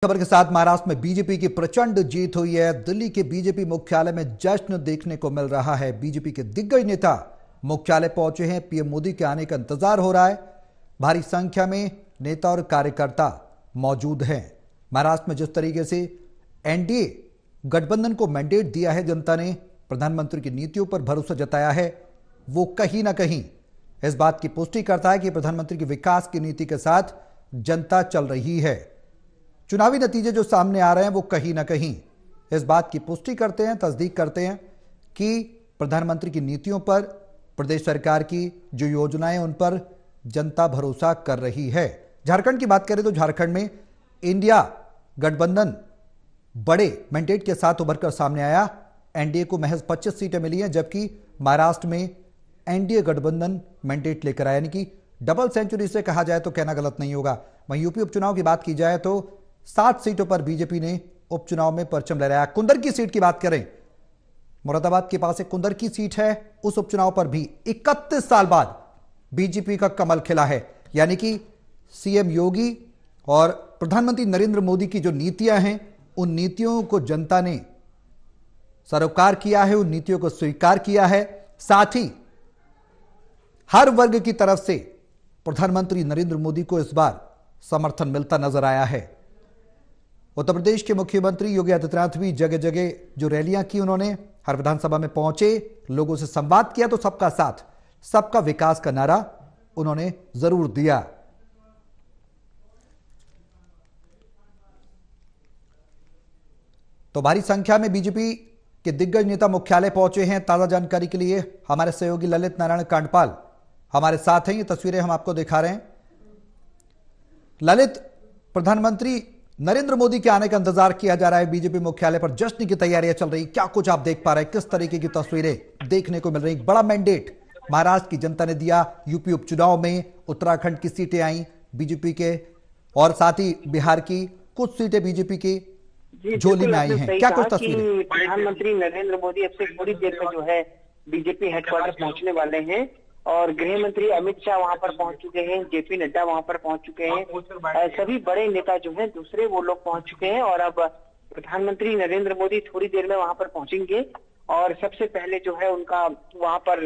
खबर के साथ महाराष्ट्र में बीजेपी की प्रचंड जीत हुई है। दिल्ली के बीजेपी मुख्यालय में जश्न देखने को मिल रहा है। बीजेपी के दिग्गज नेता मुख्यालय पहुंचे हैं। पीएम मोदी के आने का इंतजार हो रहा है। भारी संख्या में नेता और कार्यकर्ता मौजूद हैं। महाराष्ट्र में जिस तरीके से एनडीए गठबंधन को मैंडेट दिया है, जनता ने प्रधानमंत्री की नीतियों पर भरोसा जताया है, वो कहीं ना कहीं इस बात की पुष्टि करता है कि प्रधानमंत्री की विकास की नीति के साथ जनता चल रही है। चुनावी नतीजे जो सामने आ रहे हैं वो कहीं ना कहीं इस बात की पुष्टि करते हैं, तस्दीक करते हैं कि प्रधानमंत्री की नीतियों पर, प्रदेश सरकार की जो योजनाएं उन पर जनता भरोसा कर रही है। झारखंड की बात करें तो झारखंड में इंडिया गठबंधन बड़े मैंडेट के साथ उभरकर सामने आया। एनडीए को महज 25 सीटें मिली हैं, जबकि महाराष्ट्र में एनडीए गठबंधन मैंडेट लेकर आया, यानी कि डबल सेंचुरी से कहा जाए तो कहना गलत नहीं होगा। वहीं यूपी उपचुनाव की बात की जाए तो 7 सीटों पर बीजेपी ने उपचुनाव में परचम लहराया। कुंदर की सीट की बात करें, मुरादाबाद के पास एक कुंदर की सीट है। उस उपचुनाव पर भी 31 साल बाद बीजेपी का कमल खिला है, यानी कि सीएम योगी और प्रधानमंत्री नरेंद्र मोदी की जो नीतियां हैं, उन नीतियों को जनता ने सरोकार किया है, उन नीतियों को स्वीकार किया है। साथ ही हर वर्ग की तरफ से प्रधानमंत्री नरेंद्र मोदी को इस बार समर्थन मिलता नजर आया है। उत्तर प्रदेश के मुख्यमंत्री योगी आदित्यनाथ भी जगह जगह जो रैलियां की, उन्होंने हर विधानसभा में पहुंचे, लोगों से संवाद किया, तो सबका साथ सबका विकास का नारा उन्होंने जरूर दिया। तो भारी संख्या में बीजेपी के दिग्गज नेता मुख्यालय पहुंचे हैं। ताजा जानकारी के लिए हमारे सहयोगी ललित नारायण कांडपाल हमारे साथ हैं। ये तस्वीरें हम आपको दिखा रहे हैं। ललित, प्रधानमंत्री नरेंद्र मोदी के आने का इंतजार किया जा रहा है। बीजेपी मुख्यालय पर जश्न की तैयारियां चल रही, क्या कुछ आप देख पा रहे हैं? किस तरीके की तस्वीरें देखने को मिल रही? बड़ा मैंडेट महाराष्ट्र की जनता ने दिया। यूपी उपचुनाव में उत्तराखंड की सीटें आई बीजेपी के, और साथ ही बिहार की कुछ सीटें बीजेपी की झोली में आई हैं। क्या कुछ तस्वीरें? प्रधानमंत्री नरेंद्र मोदी अब से थोड़ी देर में जो है बीजेपी हेडक्वार्टर पहुंचने वाले हैं, और गृह मंत्री अमित शाह वहां पर पहुंच चुके हैं, जेपी नड्डा वहां पर पहुंच चुके हैं, सभी बड़े नेता जो हैं दूसरे वो लोग पहुंच चुके हैं। और अब प्रधानमंत्री नरेंद्र मोदी थोड़ी देर में वहां पर पहुंचेंगे, और सबसे पहले जो है उनका वहां पर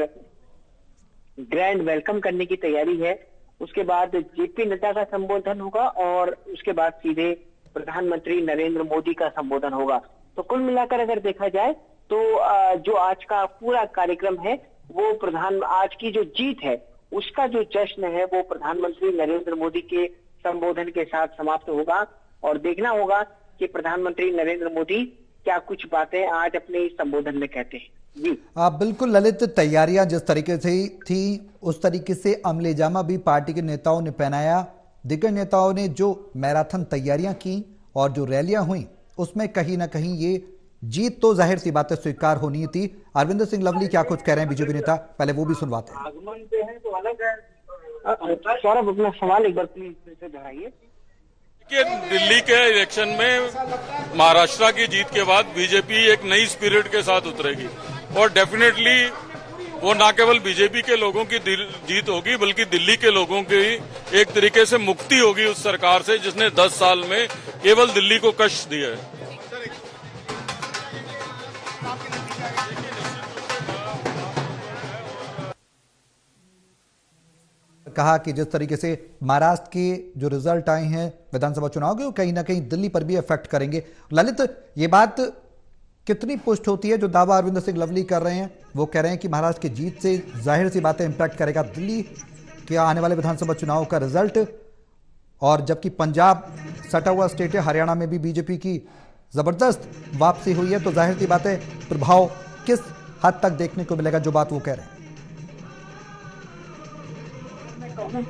ग्रैंड वेलकम करने की तैयारी है। उसके बाद जेपी नड्डा का संबोधन होगा, और उसके बाद सीधे प्रधानमंत्री नरेंद्र मोदी का संबोधन होगा। तो कुल मिलाकर अगर देखा जाए तो जो आज का पूरा कार्यक्रम है वो आज की जो जीत है उसका जो जश्न है वो प्रधानमंत्री नरेंद्र मोदी के संबोधन के साथ समाप्त होगा, और देखना होगा कि प्रधानमंत्री नरेंद्र मोदी क्या कुछ बातें आज अपने संबोधन में कहते हैं। जी बिल्कुल ललित, तैयारियां जिस तरीके से थी उस तरीके से अमले जामा भी पार्टी के नेताओं ने पहनाया। दिग्गज नेताओं ने जो मैराथन तैयारियां की और जो रैलियां हुई, उसमें कहीं ना कहीं ये जीत तो जाहिर सी बातें स्वीकार होनी थी। अरविंदर सिंह लवली क्या कुछ कह रहे हैं बीजेपी नेता, पहले वो भी सुनवाते हैं। आगमन पे है तो अलग है। सौरभ, अपना सवाल एक बार प्लीज फिर से दोहराइए। दिल्ली के इलेक्शन में महाराष्ट्र की जीत के बाद बीजेपी एक नई स्पिरिट के साथ उतरेगी, और डेफिनेटली वो न केवल बीजेपी के लोगों की जीत होगी बल्कि दिल्ली के लोगों की एक तरीके से मुक्ति होगी उस सरकार से जिसने 10 साल में केवल दिल्ली को कष्ट दिया है। कहा कि जिस तरीके से महाराष्ट्र के जो रिजल्ट आए हैं विधानसभा चुनाव के, वो कहीं ना कहीं दिल्ली पर भी इफेक्ट करेंगे। ललित, ये बात कितनी पुष्ट होती है जो दावा अरविंदर सिंह लवली कर रहे हैं? वो कह रहे हैं कि महाराष्ट्र की जीत से जाहिर सी बातें इंपैक्ट करेगा दिल्ली के आने वाले विधानसभा चुनाव का रिजल्ट, और जबकि पंजाब सटा हुआ स्टेट है, हरियाणा में भी बीजेपी की जबरदस्त वापसी हुई है, तो जाहिर सी बातें प्रभाव किस हद तक देखने को मिलेगा, जो बात वो कह रहे हैं?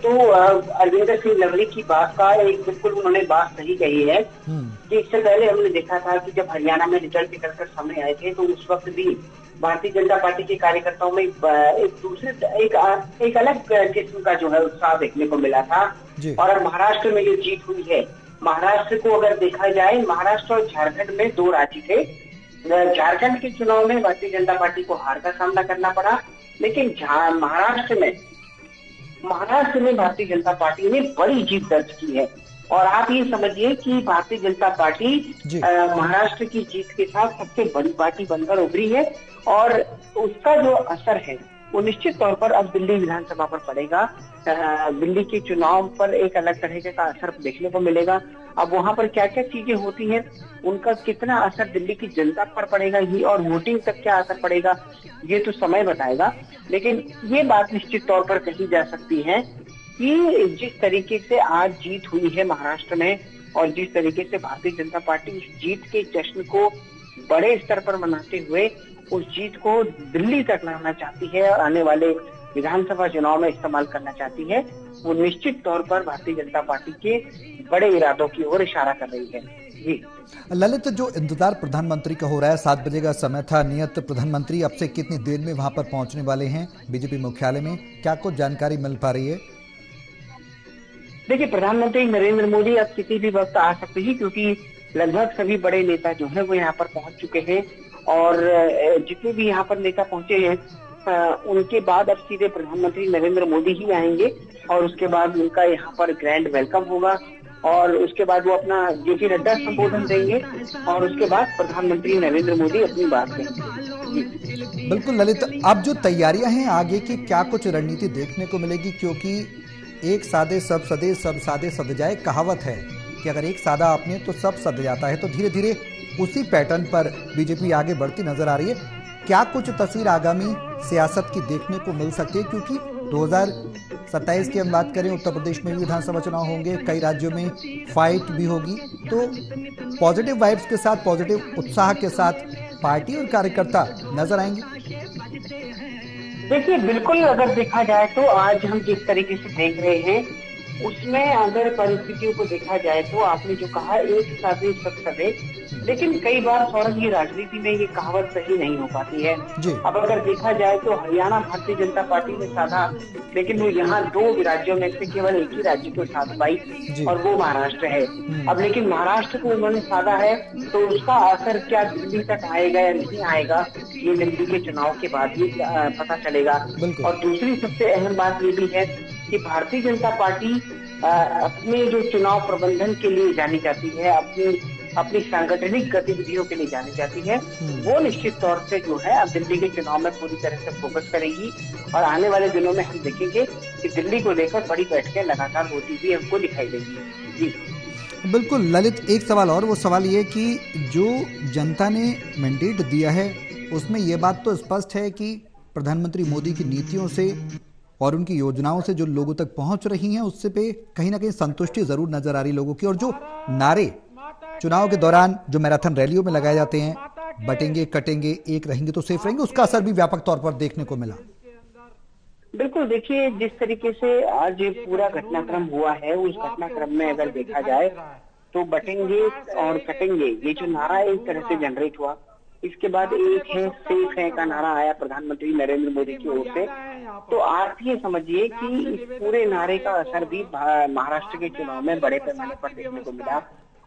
तो अरविंदर सिंह लवली की बात का एक बिल्कुल उन्होंने बात सही कही है कि इससे पहले हमने देखा था कि जब हरियाणा में रिजल्ट निकलकर सामने आए थे तो उस वक्त भी भारतीय जनता पार्टी के कार्यकर्ताओं में एक अलग किस्म का जो है उत्साह देखने को मिला था। और अब महाराष्ट्र में जो जीत हुई है, महाराष्ट्र को अगर देखा जाए, महाराष्ट्र और झारखंड में 2 राज्य थे। झारखंड के चुनाव में भारतीय जनता पार्टी को हार का सामना करना पड़ा, लेकिन महाराष्ट्र में भारतीय जनता पार्टी ने बड़ी जीत दर्ज की है। और आप ये समझिए कि भारतीय जनता पार्टी जी। महाराष्ट्र की जीत के साथ सबसे बड़ी पार्टी बनकर उभरी है और उसका जो असर है वो निश्चित तौर पर अब दिल्ली विधानसभा पर पड़ेगा। दिल्ली के चुनाव पर एक अलग तरह का असर देखने को मिलेगा। अब वहां पर क्या क्या चीजें होती हैं, उनका कितना असर दिल्ली की जनता पर पड़ेगा ये, और वोटिंग तक क्या असर पड़ेगा ये तो समय बताएगा। लेकिन ये बात निश्चित तौर पर कही जा सकती है कि जिस तरीके से आज जीत हुई है महाराष्ट्र में और जिस तरीके से भारतीय जनता पार्टी उस जीत के जश्न को बड़े स्तर पर मनाते हुए उस जीत को दिल्ली तक लाना चाहती है और आने वाले विधानसभा चुनाव में इस्तेमाल करना चाहती है, वो निश्चित तौर पर भारतीय जनता पार्टी के बड़े इरादों की ओर इशारा कर रही है। जी ललित, जो इंतजार प्रधानमंत्री का हो रहा है, 7 बजे का समय था नियत, प्रधानमंत्री अब से कितनी देर में वहां पर पहुंचने वाले हैं बीजेपी मुख्यालय में, क्या कुछ जानकारी मिल पा रही है? देखिए, प्रधानमंत्री नरेंद्र मोदी अब किसी भी वक्त आ सकते हैं क्योंकि लगभग सभी बड़े नेता जो है वो यहाँ पर पहुंच चुके हैं और जितने भी यहाँ पर नेता पहुंचे हैं उनके बाद अब सीधे प्रधानमंत्री नरेंद्र मोदी ही आएंगे और उसके बाद उनका यहाँ पर ग्रैंड वेलकम होगा और उसके बाद वो अपना जेपी नड्डा संबोधन देंगे और उसके बाद प्रधानमंत्री नरेंद्र मोदी अपनी बात कहेंगे। बिल्कुल ललित, अब जो तैयारियां हैं आगे की, क्या कुछ रणनीति देखने को मिलेगी? क्योंकि एक सादे सब सदे, सब सादे सद जाए कहावत है कि अगर एक सादा अपने तो सब सद जाता है, तो धीरे धीरे उसी पैटर्न पर बीजेपी आगे बढ़ती नजर आ रही है। क्या कुछ तस्वीर आगामी सियासत की देखने को मिल सकती है? क्योंकि 2027 की हम बात करें, उत्तर प्रदेश में भी विधानसभा चुनाव होंगे, कई राज्यों में फाइट भी होगी, तो पॉजिटिव वाइब्स के साथ, पॉजिटिव उत्साह के साथ पार्टी और कार्यकर्ता नजर आएंगे। देखिए, बिल्कुल अगर देखा जाए तो आज हम जिस तरीके से देख रहे हैं उसमें अगर परिस्थितियों को देखा जाए तो आपने जो कहा एक सादे सब सदे, लेकिन कई बार सौरभ ये राजनीति में ये कहावत सही नहीं हो पाती है। अब अगर देखा जाए तो हरियाणा भारतीय जनता पार्टी ने साधा, लेकिन वो यहाँ 2 राज्यों में से केवल एक ही राज्य को साध पाई और वो महाराष्ट्र है। अब लेकिन महाराष्ट्र को उन्होंने साधा है तो उसका असर क्या दिल्ली तक आएगा या नहीं आएगा ये दिल्ली के चुनाव के बाद ही पता चलेगा। और दूसरी सबसे अहम बात ये भी है कि भारतीय जनता पार्टी अपने जो चुनाव प्रबंधन के लिए जानी जाती है, अपनी सांगठनिक गतिविधियों के लिए जानी जाती है, वो निश्चित तौर से जो है अब दिल्ली के चुनाव में पूरी तरह से फोकस करेगी और आने वाले दिनों में हम देखेंगे कि दिल्ली को लेकर बड़ी बैठकें लगातार होती हुई हमको दिखाई देंगी। जी बिल्कुल ललित, एक सवाल और, वो सवाल ये कि जो जनता ने मैंडेट दिया है उसमें ये बात तो स्पष्ट है कि प्रधानमंत्री मोदी की नीतियों से और उनकी योजनाओं से जो लोगों तक पहुंच रही हैं उससे पे कहीं ना कहीं संतुष्टि जरूर नजर आ रही लोगों की। और जो नारे चुनाव के दौरान जो मैराथन रैलियों में लगाए जाते हैं, बटेंगे कटेंगे एक रहेंगे तो सेफ रहेंगे, उसका असर भी व्यापक तौर पर देखने को मिला। बिल्कुल, देखिए जिस तरीके से आज ये पूरा घटनाक्रम हुआ है उस घटनाक्रम में अगर देखा जाए तो बटेंगे और कटेंगे ये जो नारा एक तरह से जनरेट हुआ, इसके बाद एक है सेफ है का नारा आया प्रधानमंत्री नरेंद्र मोदी की ओर से। तो आप ये समझिए कि इस पूरे नारे का असर भी महाराष्ट्र के चुनाव में बड़े पैमाने पर देखने को मिला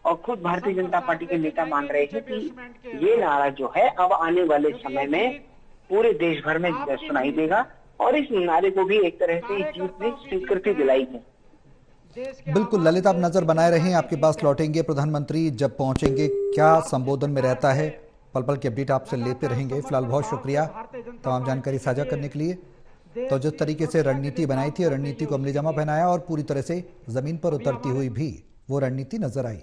और खुद भारतीय जनता पार्टी के नेता मान रहे थे कि ये नारा जो है अब आने वाले समय में पूरे देश भर में सुनाई देगा और इस नारे को भी एक तरह से इस जीत ने स्वीकृति दिलाई है। बिल्कुल ललित, आप नजर बनाए रहें, आपके पास लौटेंगे प्रधानमंत्री जब पहुंचेंगे, क्या संबोधन में रहता है, पल पल की अपडेट आपसे लेते रहेंगे। फिलहाल बहुत शुक्रिया तमाम जानकारी साझा करने के लिए। तो जिस तरीके से रणनीति बनाई थी, रणनीति को अमलीजामा पहनाया और पूरी तरह से जमीन पर उतरती हुई भी वो रणनीति नजर आई।